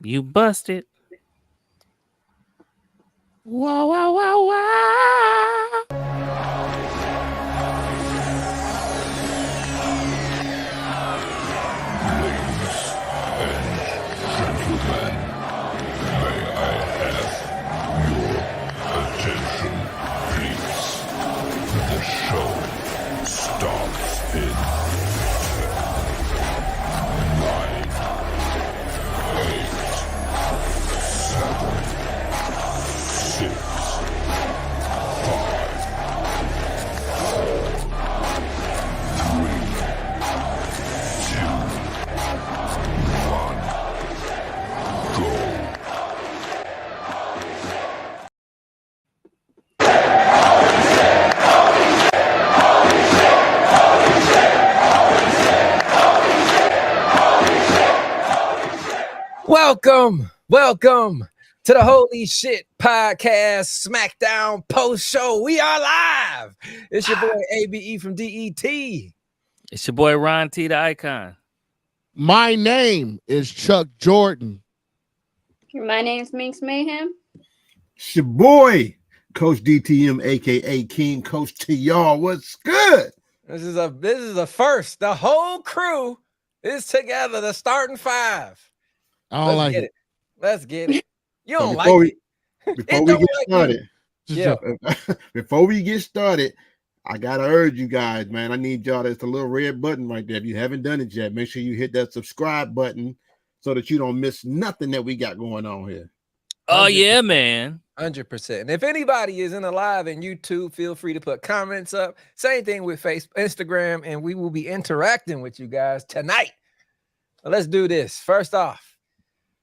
You busted. Wow, wow, wow, wow. Welcome to the Holy Shhh Podcast Smackdown post show. We are live. It's your boy ABE from DET. It's your boy Ron T, the icon. My name is Chuck Jordan. My name's Miinx Mayhem. It's your boy, Coach DTM, aka King Coach to y'all. What's good? This is a first. The whole crew is together. The starting five. I don't like it. Let's get it. You don't before like it. Before we get started, yeah. Before we get started, I gotta urge you guys, man. I need y'all. There's a little red button right there. If you haven't done it yet, make sure you hit that subscribe button so that you don't miss nothing that we got going on here. Oh yeah, man. 100%. And if anybody is in the live and YouTube, feel free to put comments up. Same thing with Facebook, Instagram, and we will be interacting with you guys tonight. So let's do this. First off,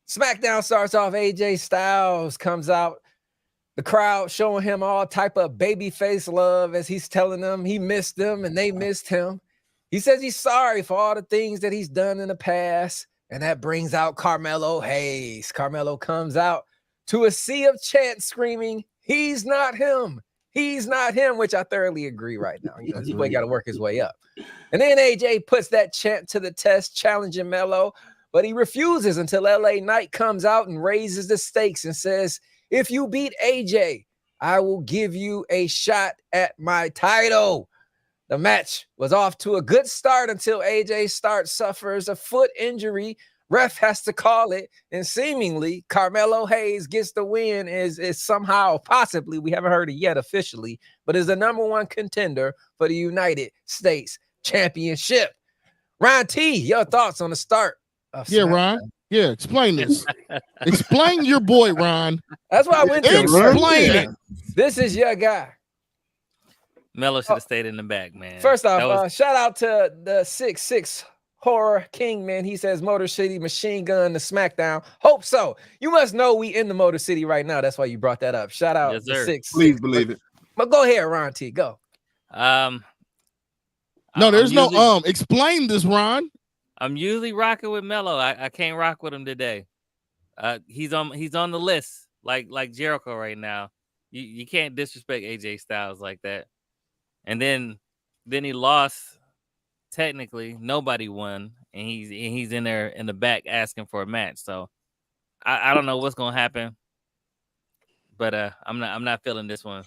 SmackDown starts off. AJ Styles comes out. The crowd showing him all type of babyface love as he's telling them he missed them and they missed him. He says he's sorry for all the things that he's done in the past. And that brings out Carmelo Hayes. Carmelo comes out to a sea of chants screaming, "He's not him. He's not him," which I thoroughly agree right now. You know, this boy got to work his way up. And then AJ puts that chant to the test, challenging Melo. But he refuses until LA Knight comes out and raises the stakes and says, "If you beat AJ, I will give you a shot at my title." The match was off to a good start until AJ suffers a foot injury. Ref has to call it, and seemingly Carmelo Hayes gets the win. Is somehow, possibly, we haven't heard it yet officially, but is the #1 contender for the United States Championship. Ron T, your thoughts on the start? Yeah, Ron. Yeah, explain this. Explain your boy, Ron. That's why I went to explain it. This is your guy. Melo should have stayed in the back, man. First off, shout out to the 6'6" Horror King, man. He says Motor City Machine Gun to SmackDown. Hope so. You must know we in the Motor City right now. That's why you brought that up. Shout out yes, to 6'6". Please believe it. But go ahead, Ron T. Go. No, there's no explain this, Ron. I'm usually rocking with Melo. I can't rock with him today. He's on the list like Jericho right now. You can't disrespect AJ Styles like that. And then he lost. Technically, nobody won, and he's in there in the back asking for a match. So I don't know what's gonna happen, but I'm not feeling this one.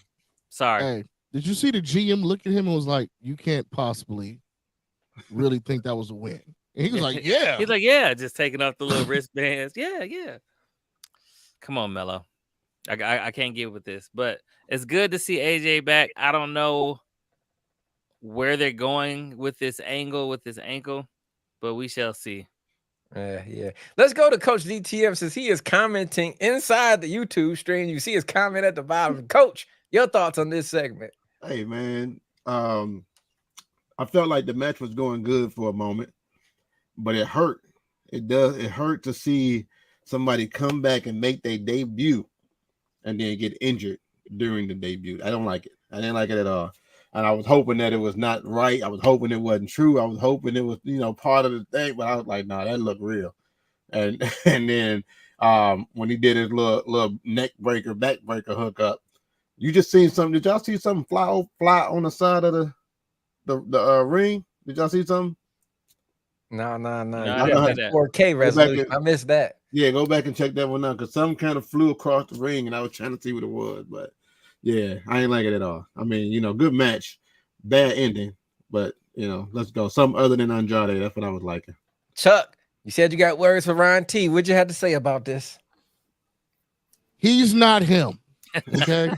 Sorry. Hey, did you see the GM look at him and was like, "You can't possibly really think that was a win"? And he was like, "Yeah." He's like, "Yeah," just taking off the little wristbands. Yeah. Come on, Melo. I can't get with this, but it's good to see AJ back. I don't know where they're going with this angle, with this ankle, but we shall see. Yeah. Let's go to Coach DTM since he is commenting inside the YouTube stream. You see his comment at the bottom. Coach, your thoughts on this segment? Hey, man. I felt like the match was going good for a moment, but it hurt. It hurt to see somebody come back and make their debut and then get injured during the debut. I don't like it. I didn't like it at all. And I was hoping that it was not right. I was hoping it wasn't true. I was hoping it was, part of the thing. But I was like, nah, that looked real. And then when he did his little neck breaker, back breaker hookup, you just seen something. Did y'all see something fly on the side of the ring? Did y'all see something? No. I 4K resolution. I missed that. Yeah, go back and check that one out because some kind of flew across the ring, and I was trying to see what it was. But yeah, I ain't like it at all. I mean, good match, bad ending, but let's go. Something other than Andrade. That's what I was liking. Chuck, you said you got words for Ryan T. What'd you have to say about this? He's not him. Okay.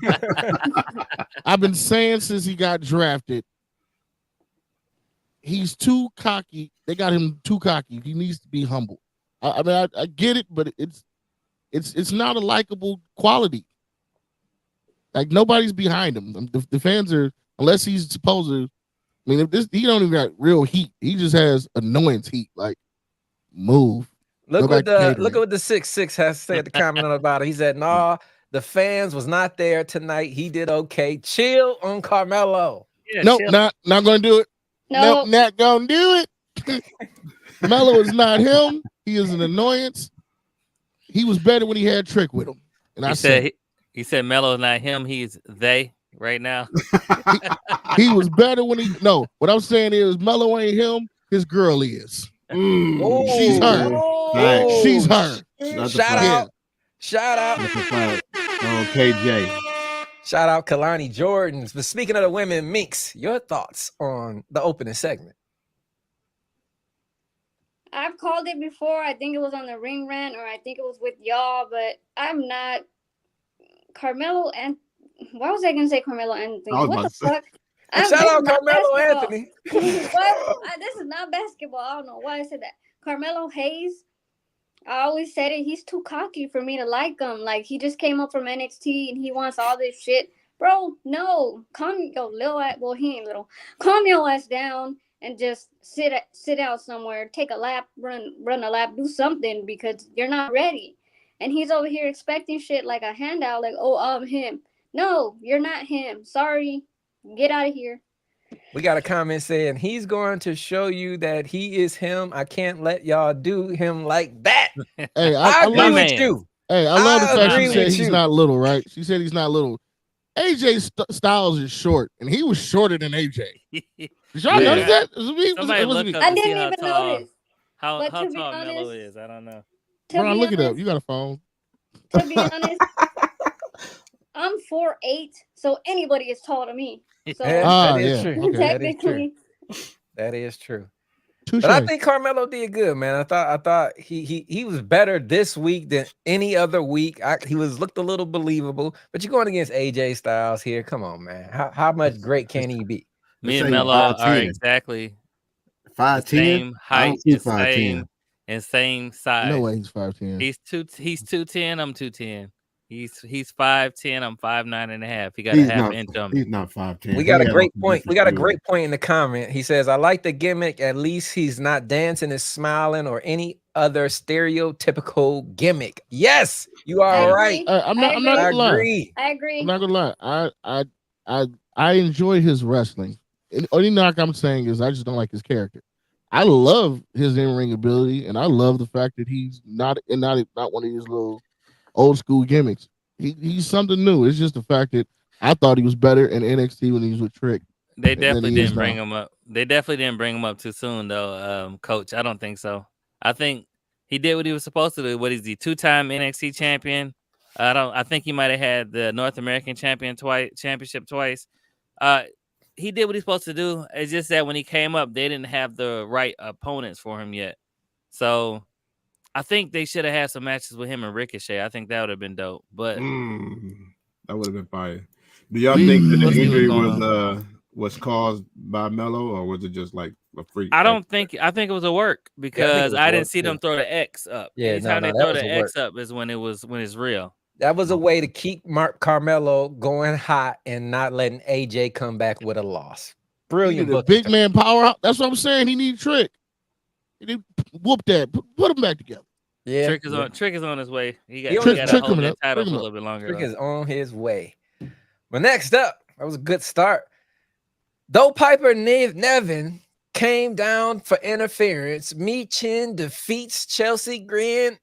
I've been saying since he got drafted, he's too cocky. They got him too cocky. He needs to be humble. I mean, I get it, but it's not a likable quality. Like nobody's behind him. The fans are, unless he's supposed to. I mean, he don't even got real heat. He just has annoyance heat. Like, move. Look at what the 6'6" has said to comment about it. He said, "Nah, the fans was not there tonight. He did okay. Chill on Carmelo." Yeah, Nope, chill. not gonna do it. No, Nope, not gonna do it. Melo is not him. He is an annoyance. He was better when he had Trick with him. And He said Melo is not him. He's they right now. he was better when he. No, what I'm saying is Melo ain't him. His girl is. She's her. Right. She's her. Shout out. That's a fact. KJ. Shout out Kalani Jordans. But speaking of the women, Miinx, your thoughts on the opening segment? I've called it before. I think it was on the Ring Rant, or I think it was with y'all, but I'm not Carmelo and why was I gonna say Carmelo Anthony? What the fuck? Shout out Carmelo Anthony. What? This is not basketball. I don't know why I said that. Carmelo Hayes. I always said it. He's too cocky for me to like him. Like he just came up from NXT and he wants all this shit, bro. No, calm your little ass. Well, he ain't little. Calm your ass down and just sit out somewhere. Take a lap, run a lap, do something because you're not ready. And he's over here expecting shit like a handout. Like, oh, I'm him. No, you're not him. Sorry. Get out of here. We got a comment saying he's going to show you that he is him. I can't let y'all do him like that. Hey, I agree with you. Hey, I love the fact she said he's you. not little, right? She said he's not little. AJ Styles is short, and he was shorter than AJ. Did y'all notice that? I didn't even notice. How But to be tall honest- Melo is? I don't know. Ron, look it up. You got a phone. To be honest, I'm 4'8", so anybody is taller than me. So That is true. Okay. technically, That is true. Touché. But I think Carmelo did good, man. I thought he was better this week than any other week. He looked a little believable. But you're going against AJ Styles here. Come on, man. How much great can he be? Me and say Melo 5'10". are exactly the 5'10". same height, see the 5'10". same size. No way he's 5'10". He's 210. I'm 210. He's 5'10. I'm 5'9.5". He got a half inch on me. He's not 5'10". We got a great point. We got a great point in the comment. He says, "I like the gimmick. At least he's not dancing and smiling or any other stereotypical gimmick." Yes, you are right. I'm not I gonna lie. agree. I agree. I'm not gonna lie. I enjoy his wrestling. The only knock I'm saying is I just don't like his character. I love his in-ring ability, and I love the fact that he's not one of these little old school gimmicks. He's something new. It's just the fact that I thought he was better in NXT when he was with Trick. They definitely didn't bring him up. They definitely didn't bring him up too soon, though, Coach. I don't think so. I think he did what he was supposed to do. What is he? 2-time NXT champion. I think he might have had the North American championship twice. He did what he's supposed to do. It's just that when he came up, they didn't have the right opponents for him yet. So I think they should have had some matches with him and Ricochet. I think that would have been dope. But that would have been fire. Do y'all think that the injury was caused by Melo, or was it just like a freak? I think it was a work because I didn't see them throw the X up. Yeah, anytime they throw the X up is when it's real. That was a way to keep Carmelo going hot and not letting AJ come back with a loss. Brilliant. The big man power. That's what I'm saying. He need Trick. He need whoop that. Put him back together. Yeah, Trick is on his way. He got to hold that title for a little bit longer. Trick is on his way. But next up, that was a good start. Though Piper Nevin came down for interference, Michin defeats Chelsea Green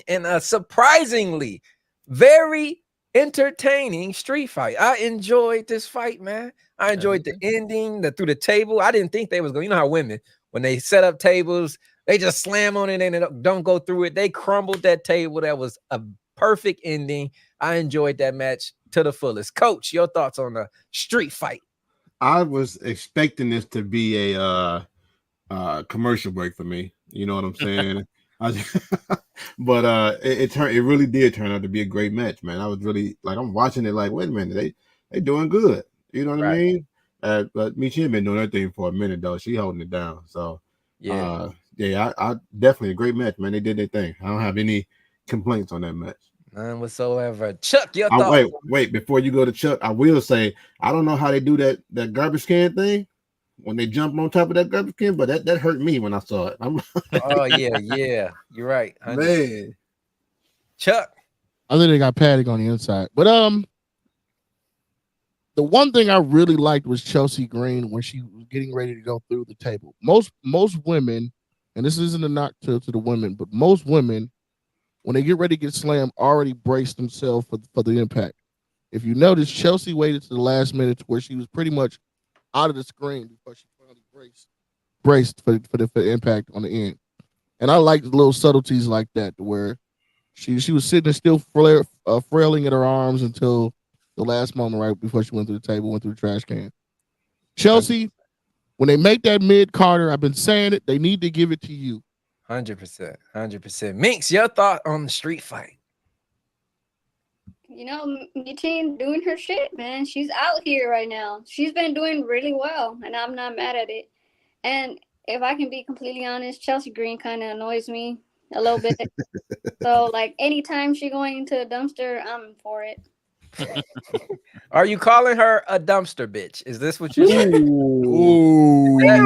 in a surprisingly very entertaining street fight. I enjoyed this fight, man. I enjoyed the ending, through the table. I didn't think they was going. You know how women, when they set up tables, They just slam on it and it don't go through it. They crumbled that table. That was a perfect ending. I enjoyed that match to the fullest. Coach, your thoughts on the street fight? I was expecting this to be a commercial break for me. You know what I'm saying? But it really did turn out to be a great match, man. I was really like, I'm watching it like, wait a minute, they doing good. You know what I mean? But Michi ain't been doing that thing for a minute though. She holding it down. So I definitely a great match, man. They did their thing. I don't have any complaints on that match. None whatsoever. Chuck, your thoughts? Wait, before you go to Chuck, I will say I don't know how they do that garbage can thing when they jump on top of that garbage can, but that hurt me when I saw it. Oh yeah, you're right, man. Chuck, I think they got padding on the inside, but the one thing I really liked was Chelsea Green when she was getting ready to go through the table. Most women, and this isn't a knock to the women, but most women, when they get ready to get slammed, already brace themselves for the impact. If you notice, Chelsea waited to the last minute where she was pretty much out of the screen before she finally braced for the impact on the end. And I like the little subtleties like that, where she was sitting there still frailing at her arms until the last moment, right before she went through the table, went through the trash can. Chelsea, when they make that mid-Carter, I've been saying it, they need to give it to you. 100%. Miinx, your thought on the street fight? You know, Michi doing her shit, man. She's out here right now. She's been doing really well, and I'm not mad at it. And if I can be completely honest, Chelsea Green kind of annoys me a little bit. So, like, anytime she's going into a dumpster, I'm for it. Are you calling her a dumpster bitch? Is this what you're saying?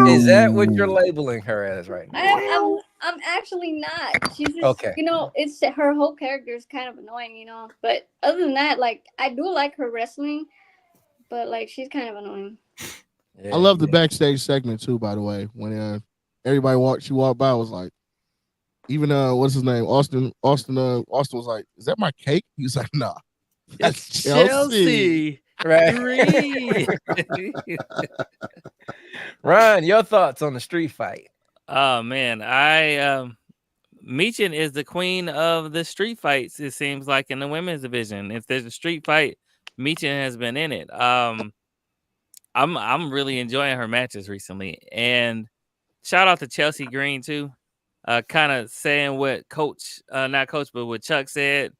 Is that what you're labeling her as right now? I'm actually not. She's just, okay. You know, it's her whole character is kind of annoying, you know. But other than that, like, I do like her wrestling, but like, she's kind of annoying. I love the backstage segment too, by the way. When everybody walked by, was like, even what's his name, Austin was like, "Is that my cake?" He's like, "Nah, that's Chelsea." Right. Ryan, your thoughts on the street fight? Oh man, Miichin is the queen of the street fights. It seems like in the women's division, if there's a street fight, Miichin has been in it. I'm really enjoying her matches recently, and shout out to Chelsea Green too. Kind of saying what not coach, but what Chuck said,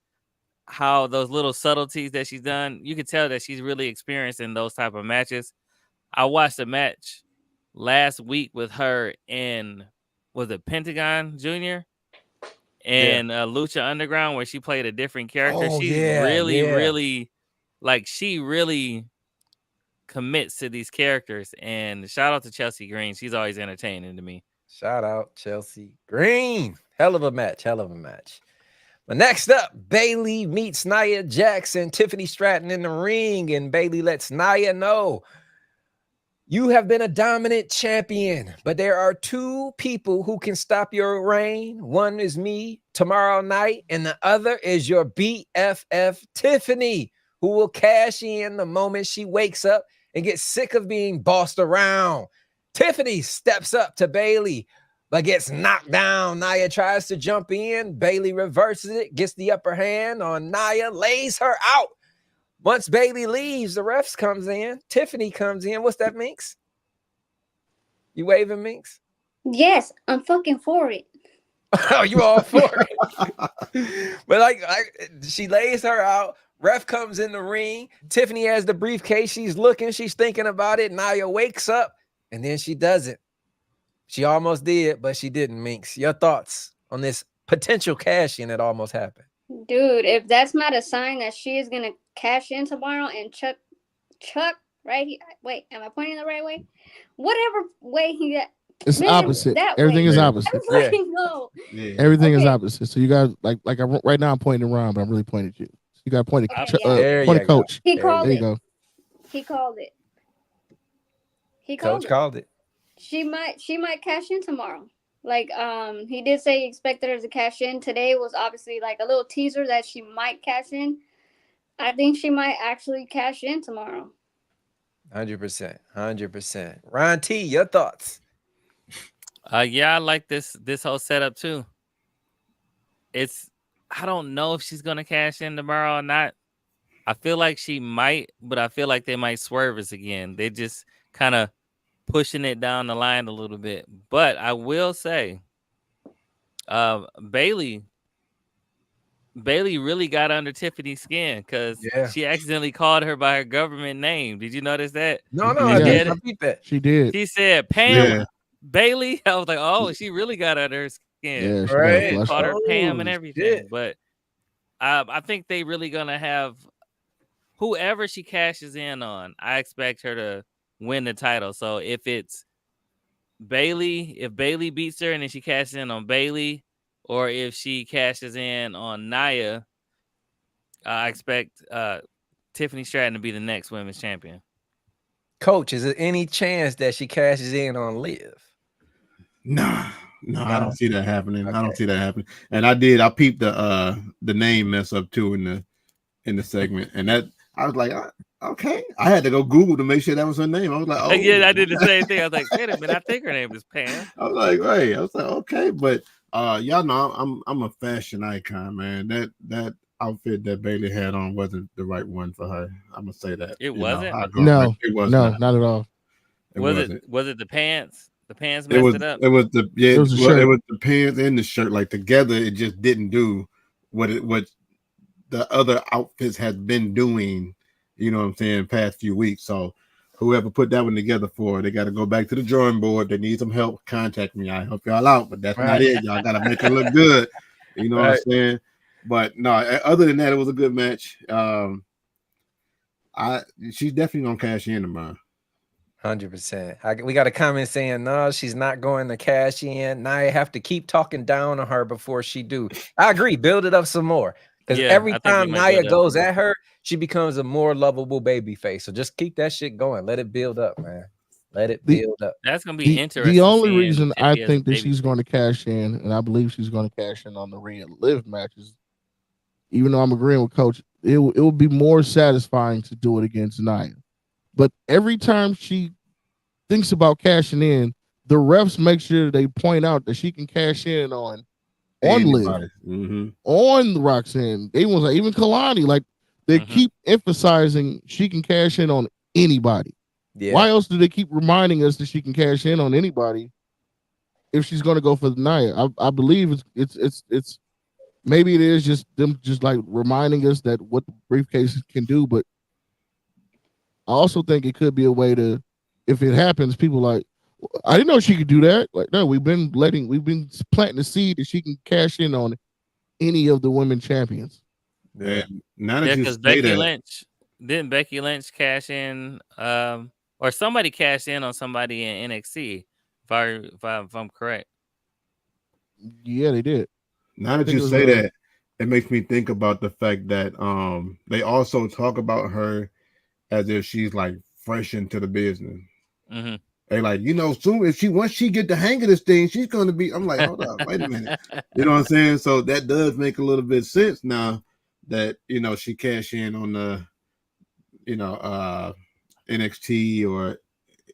how those little subtleties that she's done, you can tell that she's really experienced in those type of matches. I watched a match last week with her in, was it Pentagon Jr. and Lucha Underground, where she played a different character. She's really like, she really commits to these characters. And shout out to Chelsea Green. She's always entertaining to me. Shout out Chelsea Green. Hell of a match. But next up, Bayley meets Nia Jackson. Tiffany Stratton in the ring, and Bayley lets Nia know, you have been a dominant champion, but there are two people who can stop your reign. One is me tomorrow night, and the other is your BFF, Tiffany, who will cash in the moment she wakes up and gets sick of being bossed around. Tiffany steps up to Bayley, but gets knocked down. Nia tries to jump in. Bayley reverses it, gets the upper hand on Nia, lays her out. Once Bayley leaves, the refs comes in. Tiffany comes in. What's that, Miinx? You waving, Miinx? Yes, I'm fucking for it. Oh, you all for it? But like, she lays her out. Ref comes in the ring. Tiffany has the briefcase. She's looking. She's thinking about it. Nia wakes up, and then she does it. She almost did, but she didn't, Miinx. Your thoughts on this potential cash-in that almost happened? Dude, if that's not a sign that she is going to cash in tomorrow, and Chuck, right here, wait, am I pointing the right way? Whatever way he got. It's opposite. Everything is opposite. Yeah. Everything is opposite. So you got like right now I'm pointing around, but I'm really pointing at you. So you got to point at coach. He called there it. You go. He called it. Coach called it. She might cash in tomorrow. Like, he did say he expected her to cash in. Today was obviously like a little teaser that she might cash in. I think she might actually cash in tomorrow. 100%. Ron T, your thoughts? Yeah, I like this whole setup too. I don't know if she's gonna cash in tomorrow or not. I feel like she might, but I feel like they might swerve us again. They just kind of pushing it down the line a little bit. But I will say, uh, Bailey Bailey really got under Tiffany's skin because Yeah. she accidentally called her by her government name. Did you notice that? No, She I Yeah. did. did I it. beat that. She did. She said, Pam Yeah. Bailey. I was like, oh, she really got under her skin. Yeah, she got a Right. flush. Called her Pam and Oh, everything. shit. But I think they really gonna have whoever she cashes in on. I expect her to win the title. So if it's Bailey, if Bailey beats her and then she cashes in on Bailey, or if she cashes in on Nia, I expect Tiffany Stratton to be the next women's champion. Coach, is there any chance that she cashes in on Liv? No, I No. don't see that happening. I don't Okay. see that happening. And I peeped the name mess up too in the segment, and that I was like, okay. I had to go Google to make sure that was her name. I was like, oh Yeah, I did the same thing. I was like, wait a minute, I think her name is Pam. I was like, right. I was like, okay, but y'all know I'm a fashion icon, man. That outfit that Bailey had on wasn't the right one for her. I'm gonna say that. It wasn't? No, it was no, not. not at all. It Was wasn't. it the pants? The pants It messed was it up. it was the It was the well, it shirt. was the pants and the shirt. Like together, it just didn't do what the other outfits had been doing, you know what I'm saying, past few weeks. So whoever put that one together for, they got to go back to the drawing board. They need some help. Contact me. I help y'all out, but that's not Right. it. Y'all got to make it look good. You know what I'm Right. saying? But no, other than that, it was a good match. She's definitely gonna cash in tomorrow. 100%. We got a comment saying no, she's not going to cash in. Now I have to keep talking down on her before she do. I agree. Build it up some more. Because Yeah, every I think they time might Nia build it up goes some more. at her, she becomes a more lovable baby face. So just keep that shit going. Let it build up, man. Let it The- build up. That's gonna be The interesting. only seeing reason I Tiffy as a think that baby she's face. going to cash in, and I believe she's going to cash in on the Rhea Liv matches, even though I'm agreeing with Coach, it will be more satisfying to do it against Nia. But every time she thinks about cashing in, the refs make sure they point out that she can cash in on Liv, on Roxanne. They was like, even Kalani, like they keep emphasizing she can cash in on anybody. Yeah. Why else do they keep reminding us that she can cash in on anybody if she's going to go for the Nia? I believe it's maybe it is just them just like reminding us that what the briefcase can do, but I also think it could be a way to, if it happens, people like, I didn't know she could do that. Like, no, we've been planting the seed that she can cash in on any of the women champions. Yeah. And now that Yeah, you because say Becky that, Lynch didn't Becky Lynch cash in, or somebody cashed in on somebody in NXT, if I'm correct. Yeah, they did. now that think you it was, say that, it makes me think about the fact that they also talk about her as if she's like fresh into the business. Mm-hmm. They like, soon if once she get the hang of this thing, she's gonna be. I'm like, hold up, wait a minute. You know what I'm saying? So that does make a little bit of sense now that she cash in on the NXT or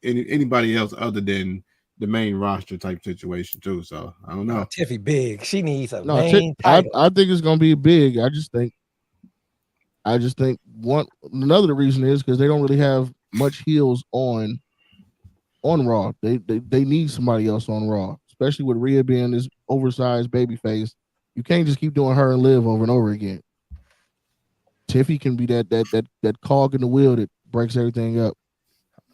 anybody else other than the main roster type situation too. So I don't know. Tiffy big. She needs a no, main I title. think it's going to be big. I just think another reason is because they don't really have much heels on Raw. They need somebody else on Raw, especially with Rhea being this oversized baby face. You can't just keep doing her and Liv over and over again. Tiffy can be that cog in the wheel that breaks everything up.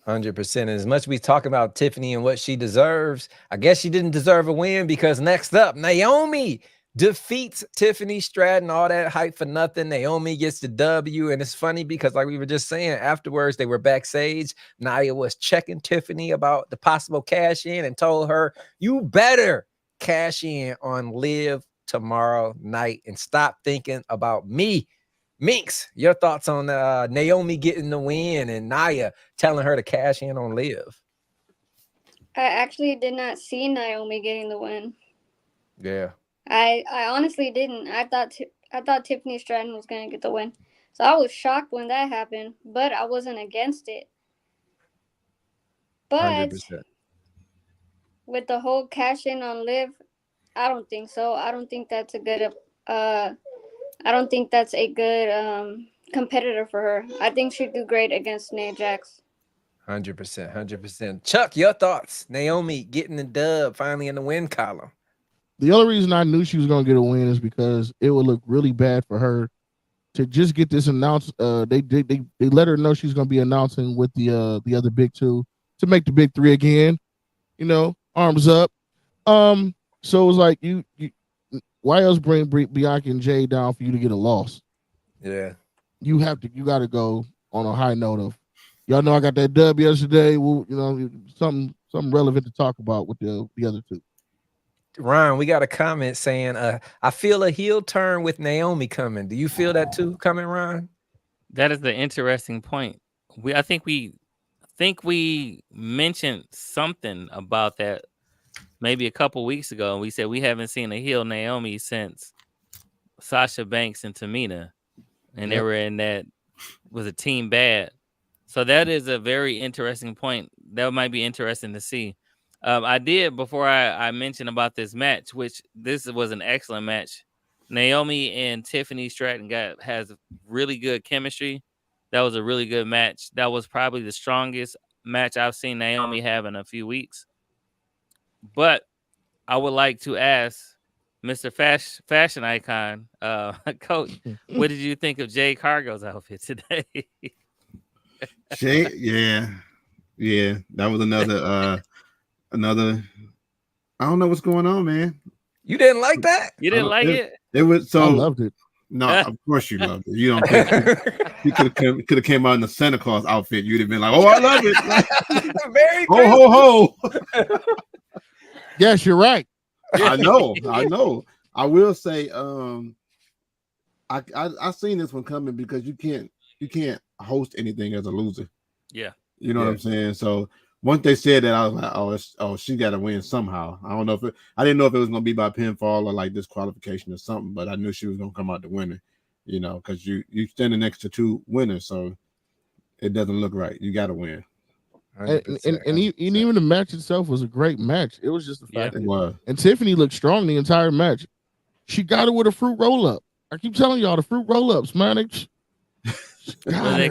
100%. As much as we talk about Tiffany and what she deserves, I guess she didn't deserve a win because next up, Naomi defeats Tiffany Stratton. All that hype for nothing. Naomi gets the W. And it's funny because, like we were just saying, afterwards they were backstage. Nia was checking Tiffany about the possible cash in and told her, you better cash in on Liv tomorrow night and stop thinking about me. Miinx, your thoughts on Naomi getting the win and Nia telling her to cash in on Liv? I actually did not see Naomi getting the win. Yeah. I honestly didn't. I thought Tiffany Stratton was going to get the win. So I was shocked when that happened, but I wasn't against it. But 100%. with the whole cash in on Liv, I don't think so. I don't think that's a good competitor for her. I think she'd do great against Nia Jax. 100%, 100%. Chuck, your thoughts? Naomi getting the dub finally in the win column. The only reason I knew she was going to get a win is because it would look really bad for her to just get this announced. They let her know she's going to be announcing with the other big two to make the big three again. You know, arms up. So it was like you why else bring Bianca and Jay down for you to get a loss? Yeah, you got to go on a high note of, y'all know I got that dub yesterday. Well, you know, something relevant to talk about with the other two. Ryan, we got a comment saying, I feel a heel turn with Naomi coming. Do you feel that too coming, Ryan? That is the interesting point. I think we mentioned something about that maybe a couple weeks ago, and we said we haven't seen a heel Naomi since Sasha Banks and Tamina, and they were in that was a team bad. So that is a very interesting point. That might be interesting to see. I did before I mentioned about this match, which this was an excellent match. Naomi and Tiffany Stratton has really good chemistry. That was a really good match. That was probably the strongest match I've seen Naomi have in a few weeks. But I would like to ask Mr. Fashion Icon, Coach, what did you think of Jay Cargo's outfit today? Jay, yeah, that was another. I don't know what's going on, man. You didn't like that? You didn't like it? It was so. I loved it. No, of course you loved it. You don't think you could have came out in the Santa Claus outfit. You'd have been like, "Oh, I love it." Very ho ho ho. Yes, you're right. I know. I will say, I seen this one coming because you can't host anything as a loser. Yeah, you know what I'm saying. So once they said that, I was like, oh, she got to win somehow. I don't know I didn't know if it was gonna be by pinfall or like disqualification or something, but I knew she was gonna come out the winner. You know, because you standing next to two winners, so it doesn't look right. You got to win. And even the match itself was a great match. It was just the fact it was. And Tiffany looked strong the entire match. She got it with a fruit roll up. I keep telling y'all the fruit roll ups, man. They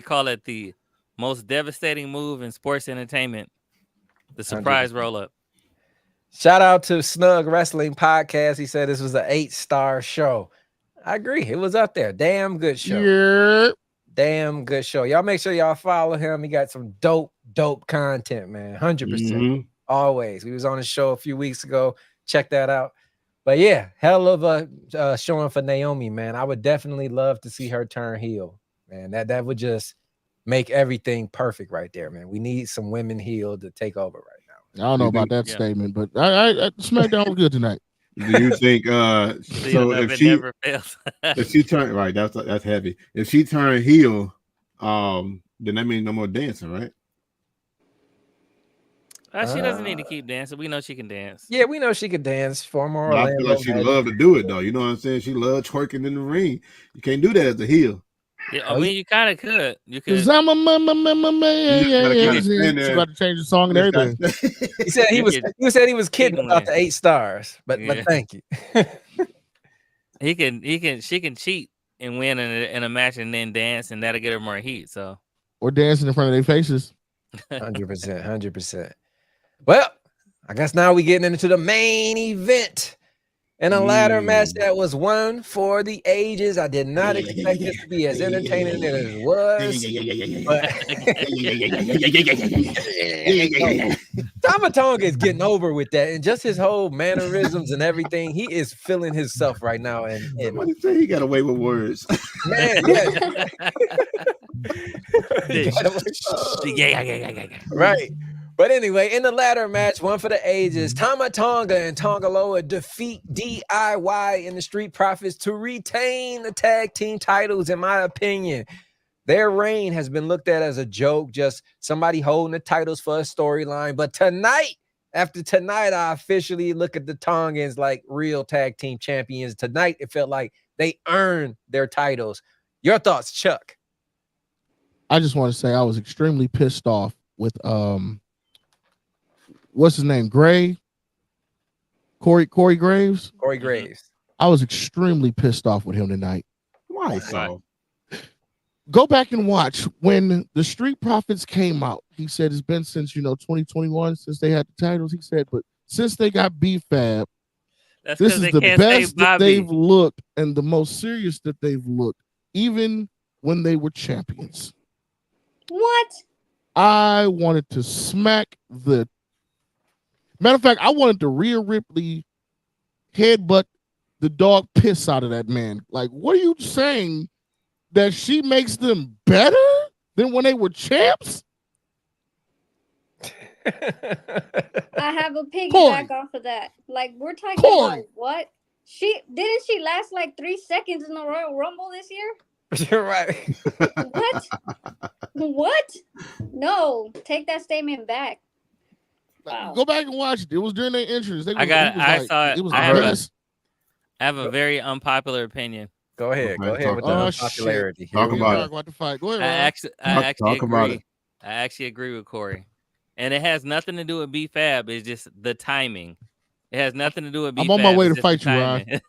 call it the most devastating move in sports entertainment, the surprise 100%. Roll up. Shout out to Snug Wrestling Podcast. He said this was an 8-star show. I agree. It was up there. Damn good show. Yeah. Damn good show. Y'all make sure y'all follow him. He got some dope content, man. 100%. Mm-hmm. Always. We was on his show a few weeks ago. Check that out. But yeah, hell of a showing for Naomi, man. I would definitely love to see her turn heel, man. That would just make everything perfect right there, man. We need some women heel to take over right now. I don't know about that statement, but I Smackdown was good tonight. Do you think so if she never fails. If she turned right, that's heavy. If she turned heel, then that means no more dancing, right? She doesn't need to keep dancing. We know she can dance. Yeah, we know she can dance. Former I feel like she loved to do it though. You know what I'm saying? She loved twerking in the ring. You can't do that as a heel. Yeah, I mean, you kind of could. You could. Cause I'm a man. She about to change the song and everything. He said he was kidding about the 8 stars, but thank you. She can cheat and win in a match and then dance, and that'll get her more heat. So or dancing in front of their faces. 100%. Well, I guess now we getting into the main event. In a ladder match that was one for the ages. I did not expect it to be as entertaining as it was. Tama Tonga is getting over with that, and just his whole mannerisms and everything. He is feeling himself right now. And he got away with words, man. Yeah. Right. But anyway, in the ladder match, one for the ages, Tama Tonga and Tongaloa defeat DIY and the Street Profits to retain the tag team titles, in my opinion. Their reign has been looked at as a joke, just somebody holding the titles for a storyline. But after tonight, I officially look at the Tongans like real tag team champions. Tonight, it felt like they earned their titles. Your thoughts, Chuck? I just want to say I was extremely pissed off with what's his name? Corey Graves. Corey Graves. I was extremely pissed off with him tonight. Why so? Go back and watch when the Street Profits came out. He said it's been since 2021 since they had the titles. He said, but since they got B-Fab, this is the best that they've looked and the most serious that they've looked, even when they were champions. What? I wanted to smack the. Matter of fact, I wanted to Rhea Ripley headbutt the dog piss out of that man. Like, what are you saying? That she makes them better than when they were champs? I have a piggyback off of that. Like, we're talking about what? Didn't she last like 3 seconds in the Royal Rumble this year? You're right. What? What? No, take that statement back. Wow. Go back and watch it. It was during their entrance. I saw it. It was I have a very unpopular opinion. Go ahead. Go ahead with the popularity. Talk about the fight. Go ahead, I actually agree. I actually agree with Corey. And it has nothing to do with B-Fab. It's just the timing. It has nothing to do with B-Fab. I'm on my way to fight you, Ryan.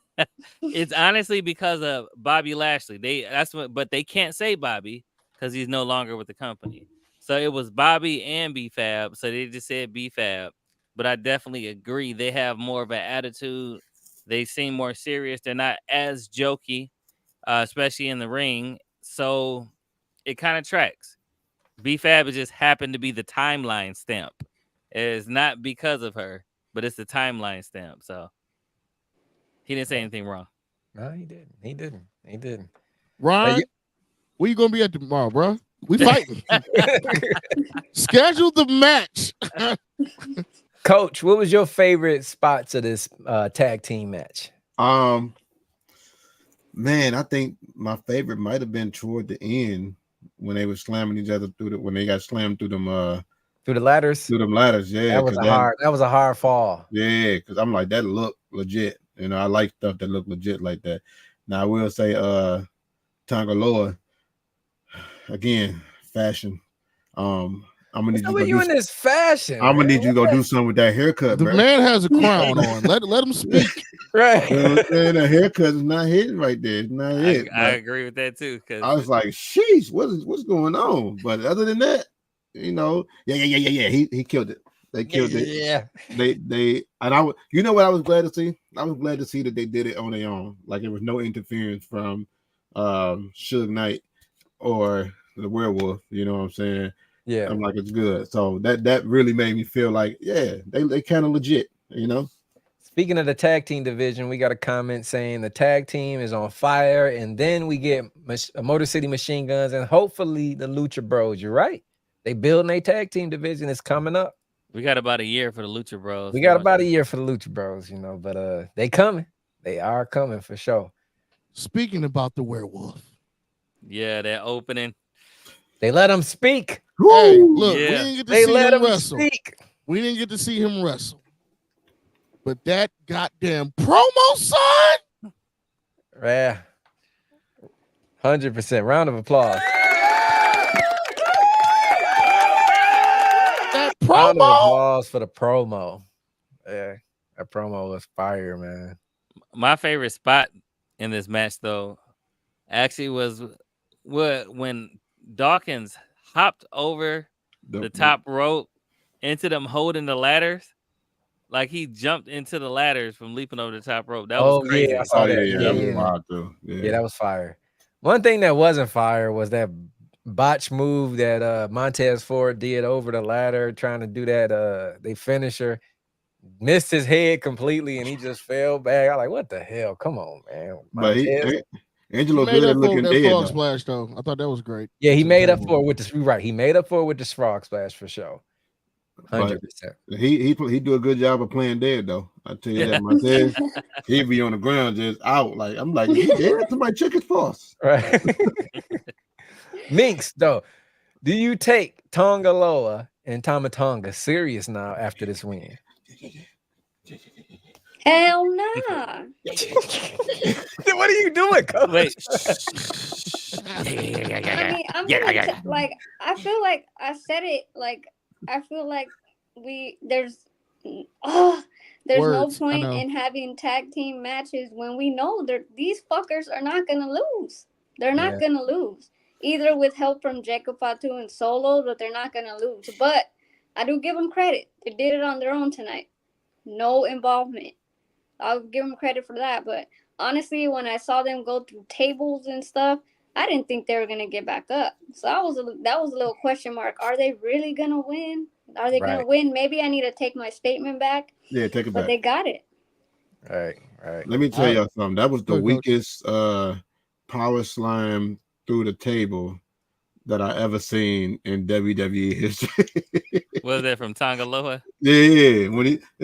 It's honestly because of Bobby Lashley. But they can't say Bobby because he's no longer with the company. So it was Bobby and B-Fab. So they just said B-Fab. But I definitely agree. They have more of an attitude. They seem more serious. They're not as jokey, especially in the ring. So it kind of tracks. B-Fab just happened to be the timeline stamp. It's not because of her, but it's the timeline stamp. So he didn't say anything wrong. No, he didn't. He didn't. Ryan, where you gonna be at tomorrow, bro? We fighting. Schedule the match. Coach, what was your favorite spots of this tag team match? Man, I think my favorite might have been toward the end when they were slamming each other when they got slammed through them through the ladders. Through them ladders, yeah. That was a hard fall. Yeah, because I'm like, that looked legit. I like stuff that look legit like that. Now I will say Tangaloa, again, fashion. I'm gonna need you in this fashion. I'm gonna need you to go do something with that haircut. The man has a crown on. Let him speak. Right. You know what I'm saying? The haircut is not hitting right there. It's not it. I agree with that too. Cause I was like, sheesh, what's going on? But other than that, yeah. He killed it. They killed it. Yeah. They and you know what I was glad to see? I was glad to see that they did it on their own. Like there was no interference from Suge Knight or the werewolf. You know what I'm saying? Yeah. I'm like, it's good. So that really made me feel like, yeah, they kind of legit, Speaking of the tag team division, we got a comment saying the tag team is on fire, and then we get Motor City Machine Guns and hopefully the Lucha Bros. You're right. They building a tag team division. It's coming up. We got about a year for the Lucha Bros. We got about a year for the Lucha Bros, but they coming. They are coming for sure. Speaking about the werewolf. Yeah, that opening. They let him speak. Hey, look, we didn't get to see him wrestle. Speak. We didn't get to see him wrestle. But that goddamn promo, son. Yeah. 100%. Round of applause. That promo. Round of applause for the promo. Yeah. That promo was fire, man. My favorite spot in this match, though, actually was when Dawkins hopped over the top rope into them holding the ladders. Like he jumped into the ladders from leaping over the top rope. That was crazy. Yeah, I saw that. Yeah, that was wild too. Yeah, that was fire. One thing that wasn't fire was that botch move that Montez Ford did over the ladder, trying to do that they finisher. Missed his head completely and he just fell back. I was like, what the hell? Come on, man. But Angelo good at looking dead. Frog splash though. I thought that was great. Yeah, he made up for it with this. Right, he made up for it with this frog splash for sure. 100%. He do a good job of playing dead though. I tell you that, Montez. He'd be on the ground just out. Like I'm like, he dead? Somebody check his pulse. Right. Miinx though, do you take Tongaloa and Tamatonga serious now after this win? Hell nah. What are you doing, Coach? Wait. I mean, I'm gonna I feel like I said it. Like I feel like there's Oh, there's Words, no I point know. in having tag team matches when we know these fuckers are not gonna lose. They're not gonna lose. Either with help from Jacob Fatu and Solo, but they're not gonna lose. But I do give them credit. They did it on their own tonight. No involvement. I'll give them credit for that. But honestly, when I saw them go through tables and stuff, I didn't think they were gonna get back up. So that was a little question mark. Are they really gonna win? Are they gonna win? Maybe I need to take my statement back. Yeah, take it But back. they got it. Right. Let me tell y'all something. That was the Go, Coach. weakest power slam through the table that I ever seen in WWE history. Was that from Tongaloa? Yeah.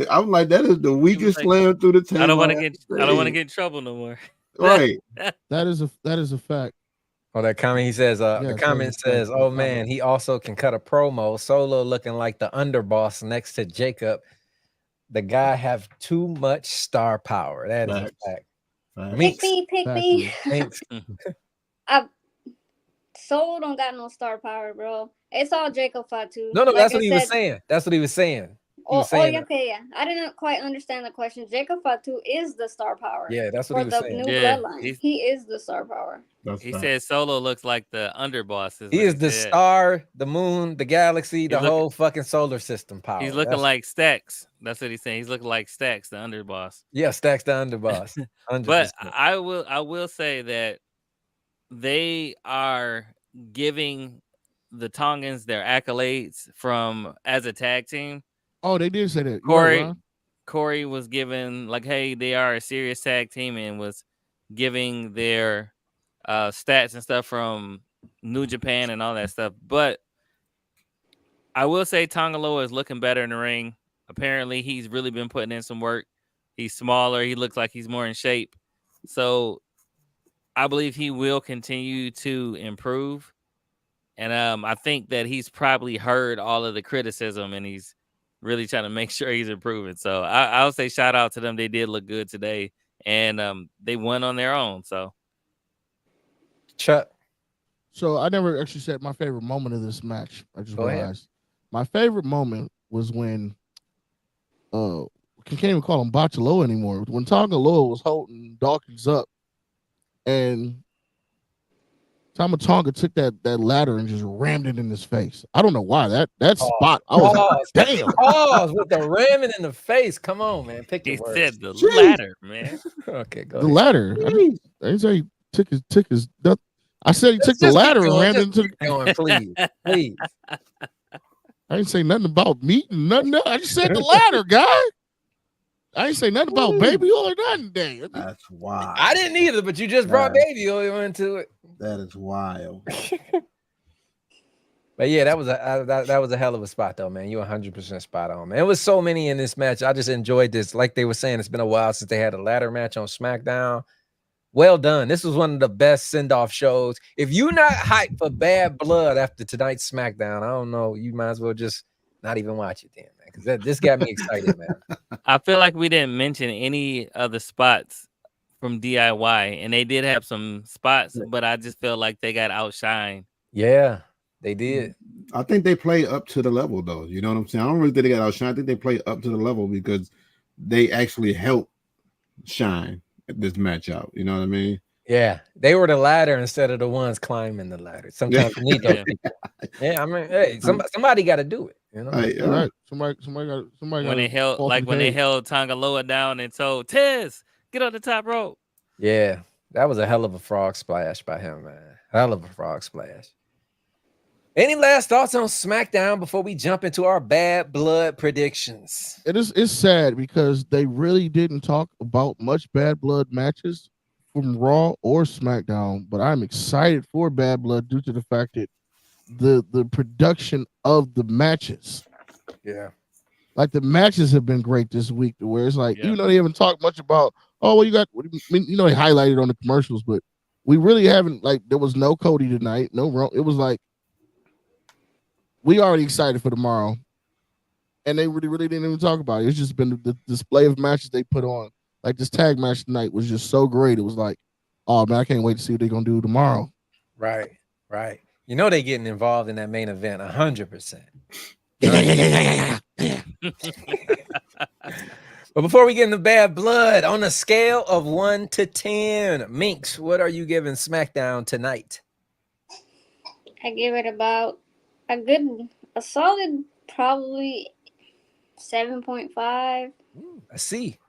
I'm like, that is the weakest like, slam through the table. I don't want to get in trouble no more. Right. That is a fact. Oh, that comment he says, the comment says, oh man, he also can cut a promo. Solo looking like the underboss next to Jacob. The guy have too much star power. That is a fact. Pick me. Miinx. Solo don't got no star power, bro. It's all Jacob Fatu. No, that's what he was saying. That's what he was saying. Yeah. I didn't quite understand the question. Jacob Fatu is the star power. Yeah, that's what he was saying. New bloodline. He is the star power. He said Solo looks like the underboss. He is the star, the moon, the galaxy, the whole fucking solar system power. He's looking like Stax. That's what he's saying. He's looking like Stax, the underboss. Yeah, Stax the underboss. 100%. But I will say that they are giving the Tongans their accolades from as a tag team. Oh, they did say that. Corey was given like, hey, they are a serious tag team, and was giving their stats and stuff from New Japan and all that stuff. But I will say Tongaloa is looking better in the ring. Apparently, he's really been putting in some work. He's smaller. He looks like he's more in shape. So I believe he will continue to improve. And I think that he's probably heard all of the criticism, and he's really trying to make sure he's improving. So I'll say shout out to them. They did look good today, and they won on their own. So, Chuck. So I never actually said my favorite moment of this match. I just Go realized my favorite moment was when I can't even call him Bachaloa anymore. When Tongaloa was holding Dawkins up, and Tama Tonga took that ladder and just rammed it in his face. I don't know why that spot. I was like, damn. Pause with the ramming in the face. Come on, man. Pick your words. He said the ladder, man. Okay, go the ahead. ladder. I didn't say he took his. I said he took the ladder and rammed into the. Going, please. I didn't say nothing about meat and nothing else. I just said the ladder, guy. I didn't say nothing about baby oil or nothing today. That's wild. I didn't either, but you just brought baby oil into it. That is wild. But yeah, that was a hell of a spot though, man. You 100% spot on, man. It was so many in this match. I just enjoyed this. Like they were saying, it's been a while since they had a ladder match on SmackDown. Well done. This was one of the best send-off shows. If you're not hyped for Bad Blood after tonight's SmackDown, I don't know. You might as well just not even watch it then, man. Because this got me excited, man. I feel like we didn't mention any other spots from DIY, and they did have some spots, but I just feel like they got outshined. Yeah, they did. I think they play up to the level, though. You know what I'm saying? I don't really think they got outshined. I think they play up to the level because they actually help shine this match out. You know what I mean? Yeah, they were the ladder instead of the ones climbing the ladder. Sometimes you need those people. Yeah, I mean, hey, somebody got to do it. You know, right? Somebody got. When they held, when they held Tongaloa down and told Tez, get on the top rope. Yeah, that was a hell of a frog splash by him, man. Hell of a frog splash. Any last thoughts on SmackDown before we jump into our Bad Blood predictions? It's sad because they really didn't talk about much Bad Blood matches from Raw or SmackDown, but I'm excited for Bad Blood due to the fact that the production of the matches. Yeah. Like the matches have been great this week, where it's like, even though they haven't talked much about, you got, they highlighted on the commercials, but we really haven't, like, there was no Cody tonight, no Raw. It was like, we already excited for tomorrow. And they really didn't even talk about it. It's just been the display of matches they put on. Like this tag match tonight was just so great. It was like, oh man, I can't wait to see what they're gonna do tomorrow. Right. You know they getting involved in that main event 100%. But before we get into bad blood, on a scale of 1 to 10, Miinx, what are you giving SmackDown tonight? I give it about a solid, probably 7.5. I see.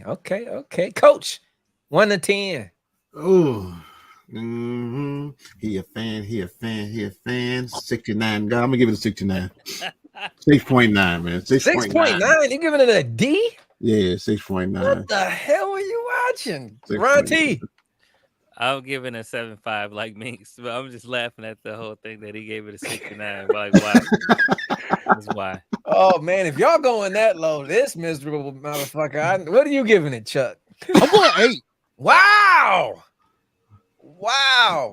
Okay. Coach, 1 to 10. Oh, he a fan. 69. God, I'm gonna give it a 69. 6.9, man. 6.9. You giving it a D? Yeah, 6.9. What the hell are you watching? Ron T. I'm giving a 7.5 like Miinx, but I'm just laughing at the whole thing that he gave it a 69. Like, why? That's why. Oh man, if y'all going that low, this miserable motherfucker. What are you giving it, Chuck? I'm going 8. Wow.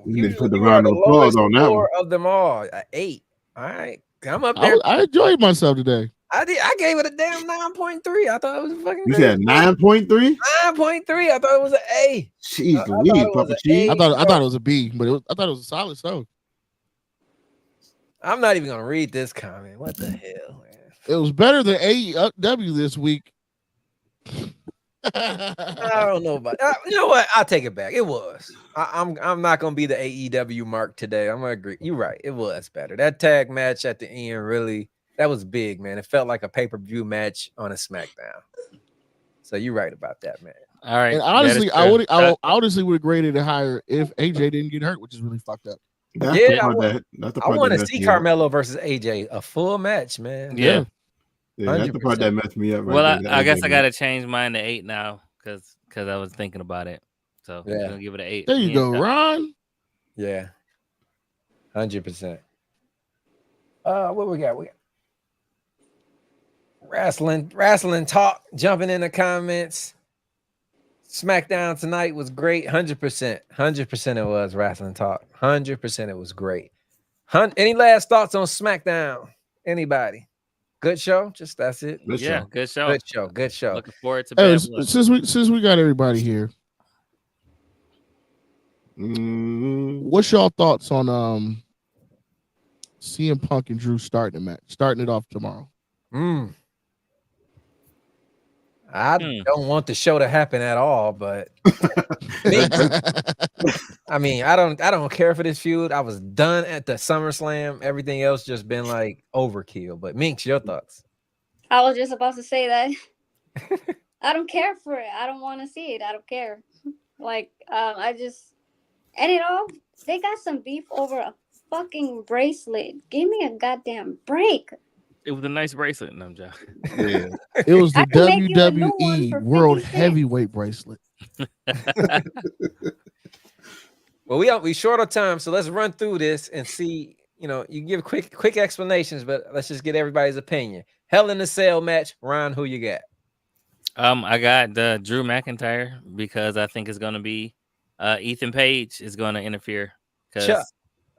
You need to put the round of applause on that one. Of them all, 8. All right, I'm up there. I enjoyed myself today. I gave it a damn 9.3. I thought it was fucking. You said 9.3? 9.3. I thought it was an A. Jeez, Papa Cheese. I thought it was a B, but I thought it was a solid song. I'm not even gonna read this comment. What the hell, man? It was better than AEW this week. I don't know about you know what? I'll take it back. It was. I'm not gonna be the AEW mark today. I'm gonna agree. You're right. It was better. That tag match at the end really that was big, man. It felt like a pay-per-view match on a SmackDown. So you're right about that, man. All right. And honestly, I honestly would have graded it higher if AJ didn't get hurt, which is really fucked up. That's Yeah, the I part want that to messed see me up. Carmelo versus AJ, a full match, man. Yeah. Yeah, that's the part that messed me up. Well, Right there. I guess I got to change mine to 8 now because I was thinking about it. So I'm gonna give it an 8. There you go, Ron. Yeah, 100%. What we got? We got wrestling talk. Jumping in the comments. SmackDown tonight was great. 100%. 100% it was wrestling talk. 100% it was great. Any last thoughts on SmackDown? Anybody? Good show. Just that's it. Good show. Good show. Good show. Looking forward to Hey, bad blood. since we got everybody here, what's y'all thoughts on CM Punk and Drew starting it off tomorrow? I don't want the show to happen at all, but I mean, I don't care for this feud. I was done at the SummerSlam. Everything else just been like overkill. But Miinx, your thoughts? I was just about to say that. I don't care for it. I don't want to see it. I don't care. Like, I just and it all. They got some beef over a fucking bracelet. Give me a goddamn break. It was a nice bracelet. No, I'm joking. Yeah. It was the I can make you a new one WWE for World 50 cents. Heavyweight bracelet. Well, we short on time, so let's run through this and see. You know, you give quick explanations, but let's just get everybody's opinion. Hell in a Cell match, Ron. Who you got? I got Drew McIntyre because I think it's gonna be Ethan Page is gonna interfere. Chuck.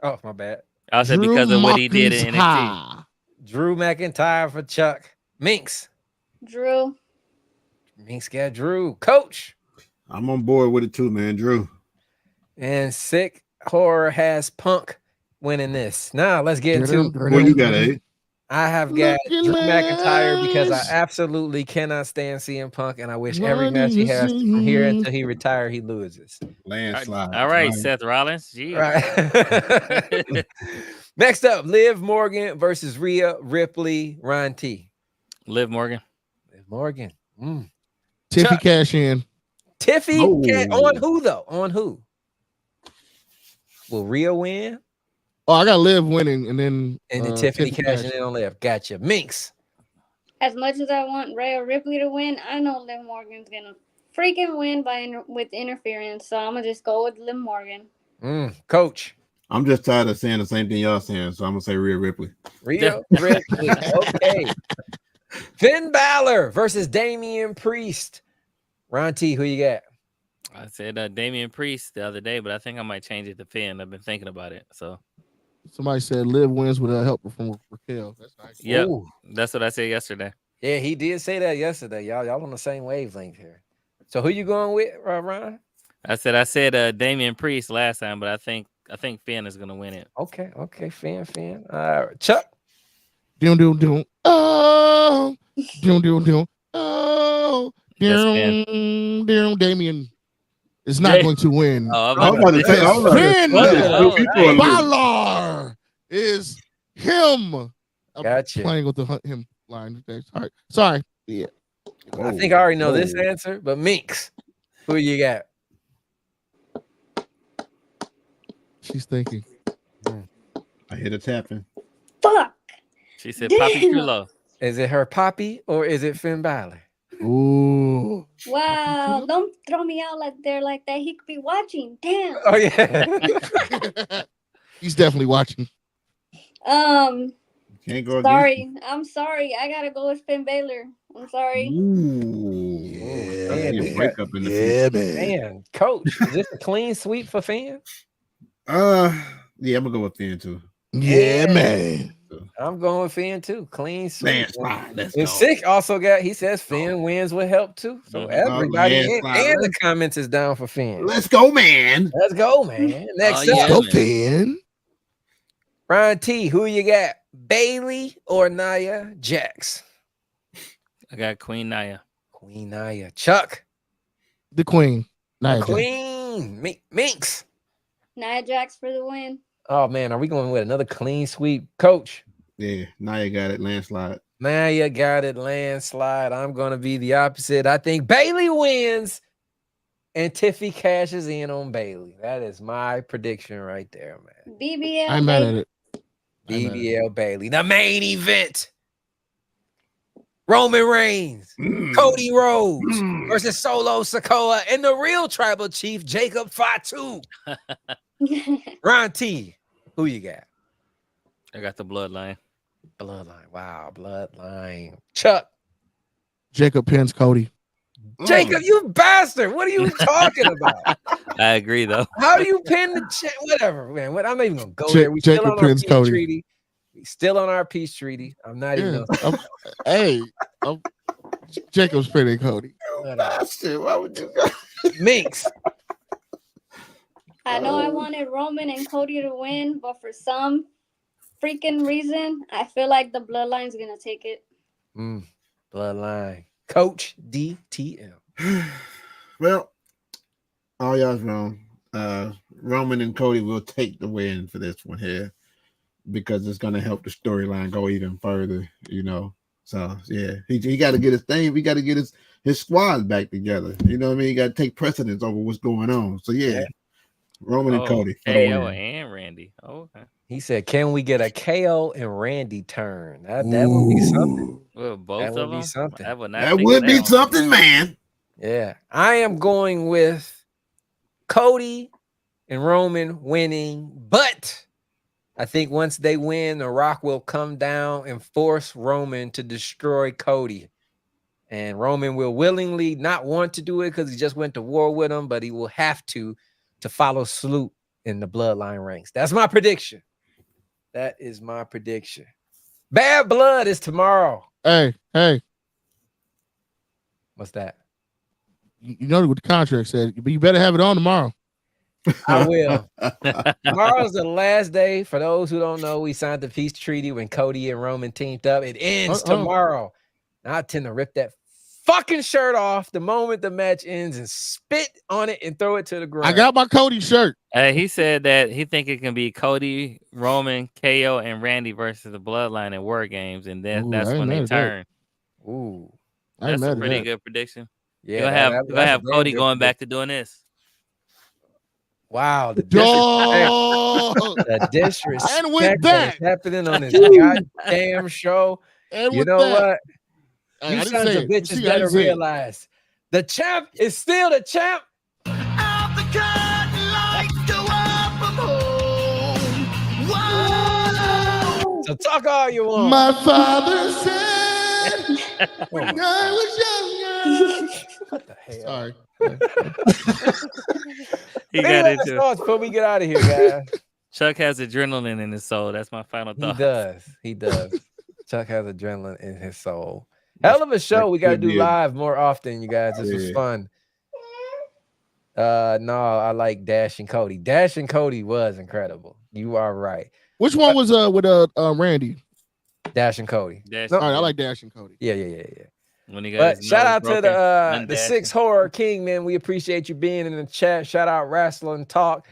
Oh, my bad. I said because of what he did in NXT. Drew McIntyre for Chuck. Miinx. Drew. Miinx got Drew. Coach. I'm on board with it too, man. Drew. And Sick Horror has Punk winning this. Now let's get into What you got, eh? I have got Looking Drew McIntyre because I nice. absolutely cannot stand CM Punk, and I wish every match he has from here until he retires, he loses. Landslide. All right, Seth Rollins. Gee. Right. Next up, Liv Morgan versus Rhea Ripley. Ron T. Liv Morgan. Liv Morgan. Tiffy Chuck. cash in. Tiffy Oh. on who though? On who? Will Rhea win? Oh, I got Liv winning, and then Tiffany cashing in on Liv. Gotcha. Miinx. As much as I want Rhea Ripley to win, I know Liv Morgan's gonna freaking win with interference. So I'm gonna just go with Liv Morgan. Coach. I'm just tired of saying the same thing y'all saying, so I'm gonna say Rhea Ripley. Rhea Ripley. Okay. Finn Balor versus Damian Priest. Ron T, who you got? I said Damian Priest the other day, but I think I might change it to Finn. I've been thinking about it. So somebody said Liv wins with a helper from Raquel. That's nice. yeah, Ooh. that's what I said yesterday. Yeah, he did say that yesterday. Y'all on the same wavelength here. So who you going with, Ron? I said Damian Priest last time, but I think Finn is gonna win it. Okay, Finn. Chuck. Doom. Oh, doom. Oh. Damien is not going to win. Oh, I'm about to say, Finn people Balor is him. I'm Gotcha. playing with the him line today. Sorry. Yeah. I think I already know this answer, but Miinx, who you got? She's thinking. I hear the tapping. Fuck. She said Poppy Chulo. Is it her Poppy or is it Finn Balor? Ooh. Wow. Don't throw me out like that. He could be watching. Damn. Oh yeah. He's definitely watching. Can't go Sorry. I'm sorry. I gotta go with Finn Balor. I'm sorry. Ooh. Yeah, Wake up in the Man, coach, is this a clean sweep for Finn? yeah, I'm gonna go with Finn too. Yeah, man. I'm going with Finn too. Clean sweep. Landslide. Let's And go. Sick also got. He says Finn wins with help too. So everybody in the comments is down for Finn. Let's go, man. Let's go, man. Next Oh, up, yeah. Go Finn. Ryan T. Who you got? Bailey or Nia Jax? I got Queen Nia. Queen Nia. Chuck. The Queen. Nia Jax. Queen. Miinx. Nia Jax for the win. Oh man, are we going with another clean sweep, Coach? Yeah, Nia got it. Landslide. Nia got it. Landslide. I'm going to be the opposite. I think Bailey wins, and Tiffy cashes in on Bailey. That is my prediction right there, man. BBL. I'm mad at it. BBL Bailey. The main event. Roman Reigns, Cody Rhodes versus Solo Sikoa, and the real tribal chief, Jacob Fatu. Ron T, who you got? I got the Bloodline. Bloodline. Wow, Bloodline. Chuck. Jacob pins Cody. Jacob, you bastard. What are you talking about? I agree, though. How do you pin the whatever, man? I'm not even going to go there. We Jacob still on our pins peace Cody. treaty. We still on our peace treaty. I'm not even going Hey, Jacob's pinning Cody. Shit, why would you go? Miinx. I know I wanted Roman and Cody to win, but for some freaking reason, I feel like the Bloodline's gonna take it. Bloodline. Coach DTM. Well, all y'all's wrong. Roman and Cody will take the win for this one here because it's going to help the storyline go even further, you know. So, yeah, he got to get his thing. We got to get his squad back together. You know what I mean? He got to take precedence over what's going on. So, yeah, Roman and Cody. For the KO win. and Randy. Oh, okay. He said, can we get a KO and Randy turn? That would be something. Well, both That of would be them. something. I would not That think would of be one. something, man. Yeah. I am going with Cody and Roman winning, but I think once they win, The Rock will come down and force Roman to destroy Cody. And Roman will willingly not want to do it because he just went to war with him, but he will have to follow suit in the bloodline ranks. That's my prediction. That is my prediction. Bad Blood is tomorrow. Hey. What's that? You know what the contract said, but you better have it on tomorrow. I will. Tomorrow's the last day. For those who don't know, we signed the peace treaty when Cody and Roman teamed up. It ends tomorrow. Now I tend to rip that fucking shirt off the moment the match ends and spit on it and throw it to the ground. I got my Cody shirt. He said that he think it can be Cody, Roman, KO, and Randy versus the Bloodline in War Games, and then that's when they turn. Ooh, That's a pretty good prediction. yeah. You're gonna have Cody going back to doing this. Wow, the Dog. disrespect And with that, is happening on this goddamn show. and You with know that, what? I You didn't sons say of it. bitches See, I better didn't say it. realize the champ is still the champ. So talk all you want. My father said when I was younger. What the hell? Sorry. He got Last into thoughts before we get out of here, guys. Chuck has adrenaline in his soul. That's my final He thought. does. He does. Chuck has adrenaline in his soul. Hell of a show. We got to do live more often, you guys. This was fun. No, I like Dash and Cody. Dash and Cody was incredible. You are right. Which one was with Randy? Dash and Cody. Dash. All right, I like Dash and Cody. Yeah. When he got But his shout nose out to broken, the undashing. 6 Horror King, man. We appreciate you being in the chat. Shout out Wrestling Talk.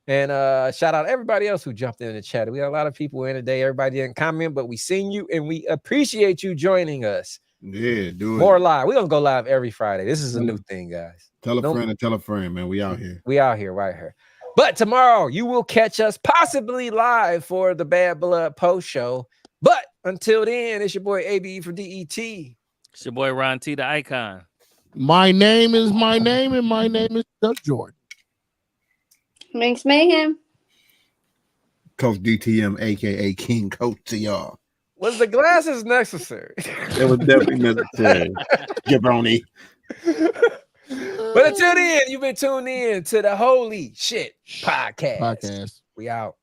And shout out everybody else who jumped in the chat. We had a lot of people in today. Everybody didn't comment, but we seen you and we appreciate you joining us. Yeah, do it. More live. We're gonna go live every Friday. This is a new thing, guys. Tell a friend and tell a friend, man. We out here. We out here right here. But tomorrow you will catch us possibly live for the Bad Blood post show. But until then, it's your boy ABE from DET. It's your boy Ron T, the icon. My name is my name, and my name is Doug Jordan. Miinx Mayhem. Coach DTM, aka King Coach to y'all. Was the glasses necessary? It was definitely necessary. Jabroni. But until then, you've been tuned in to the Holy Shhh Podcast. Podcast. We out.